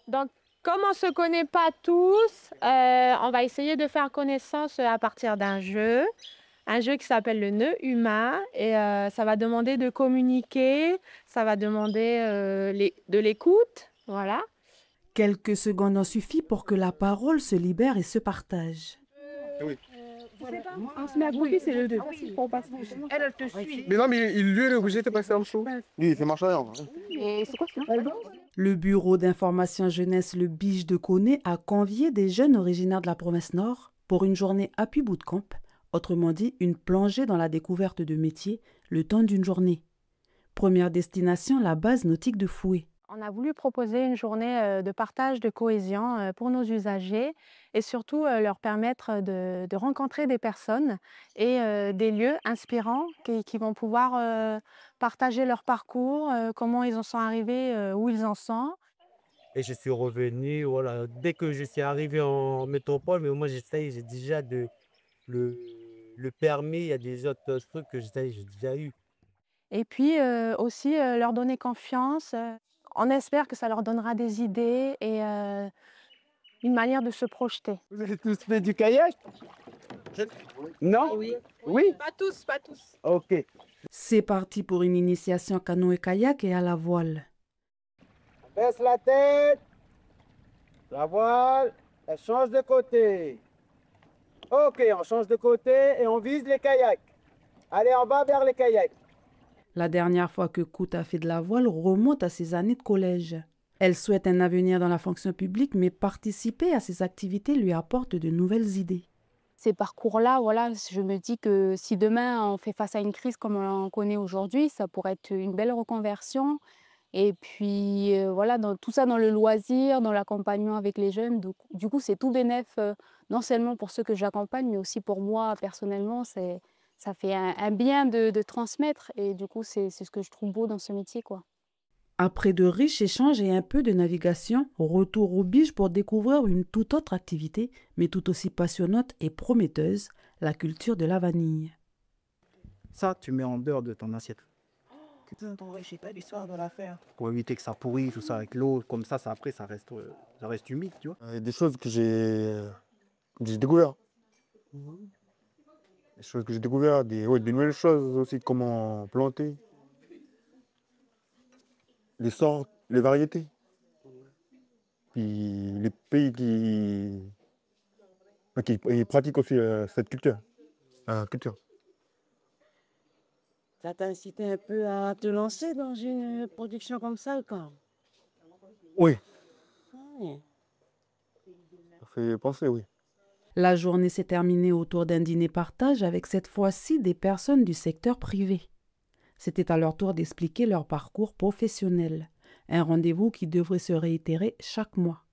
Donc, comme on ne se connaît pas tous, on va essayer de faire connaissance à partir d'un jeu. Un jeu qui s'appelle le nœud humain et ça va demander de communiquer, ça va demander de l'écoute, voilà. Quelques secondes ont suffi pour que la parole se libère et se partage. Oui. On se met à grouper, c'est le 2. Elle te suit. Mais non, mais lui, il est obligé de passer en dessous. Lui, il fait marche arrière. Et c'est quoi ça? Le bureau d'information jeunesse Le Biche de Koné a convié des jeunes originaires de la province Nord pour une journée appui bootcamp, autrement dit une plongée dans la découverte de métiers le temps d'une journée. Première destination, la base nautique de Foué. On a voulu proposer une journée de partage de cohésion pour nos usagers et surtout leur permettre de rencontrer des personnes et des lieux inspirants qui vont pouvoir partager leur parcours, comment ils en sont arrivés, où ils en sont. Et je suis revenu, voilà, dès que je suis arrivé en métropole, mais moi j'essaye, j'ai déjà le, le permis, il y a des autres trucs que j'essaye, j'ai déjà eu. Et puis aussi leur donner confiance. On espère que ça leur donnera des idées et une manière de se projeter. Vous avez tous fait du kayak? Non? Oui. Oui? Pas tous, pas tous. Ok. C'est parti pour une initiation canoë-kayak et à la voile. Baisse la tête. La voile, elle change de côté. Ok, on change de côté et on vise les kayaks. Allez en bas vers les kayaks. La dernière fois que Kout a fait de la voile remonte à ses années de collège. Elle souhaite un avenir dans la fonction publique, mais participer à ces activités lui apporte de nouvelles idées. Ces parcours-là, voilà, je me dis que si demain on fait face à une crise comme on en connaît aujourd'hui, ça pourrait être une belle reconversion. Et puis voilà, tout ça dans le loisir, dans l'accompagnement avec les jeunes. Donc, du coup, c'est tout bénef, non seulement pour ceux que j'accompagne, mais aussi pour moi personnellement. Ça fait un bien de transmettre. Et du coup, c'est ce que je trouve beau dans ce métier, quoi. Après de riches échanges et un peu de navigation, retour au Biche pour découvrir une toute autre activité, mais tout aussi passionnante et prometteuse, la culture de la vanille. Ça, tu mets en dehors de ton assiette. Je sais pas l'histoire de l'affaire. Pour éviter que ça pourrisse, tout ça avec l'eau. Comme ça après, ça reste humide, tu vois. Il y a des choses que j'ai découvert. Des choses que j'ai découvert, des nouvelles choses aussi, comment planter. Les sortes, les variétés. Puis les pays qui pratiquent aussi cette culture. Ça t'a incité un peu à te lancer dans une production comme ça ou quoi? Oui, Ouais. ça fait penser, oui. La journée s'est terminée autour d'un dîner partage avec cette fois-ci des personnes du secteur privé. C'était à leur tour d'expliquer leur parcours professionnel, un rendez-vous qui devrait se réitérer chaque mois.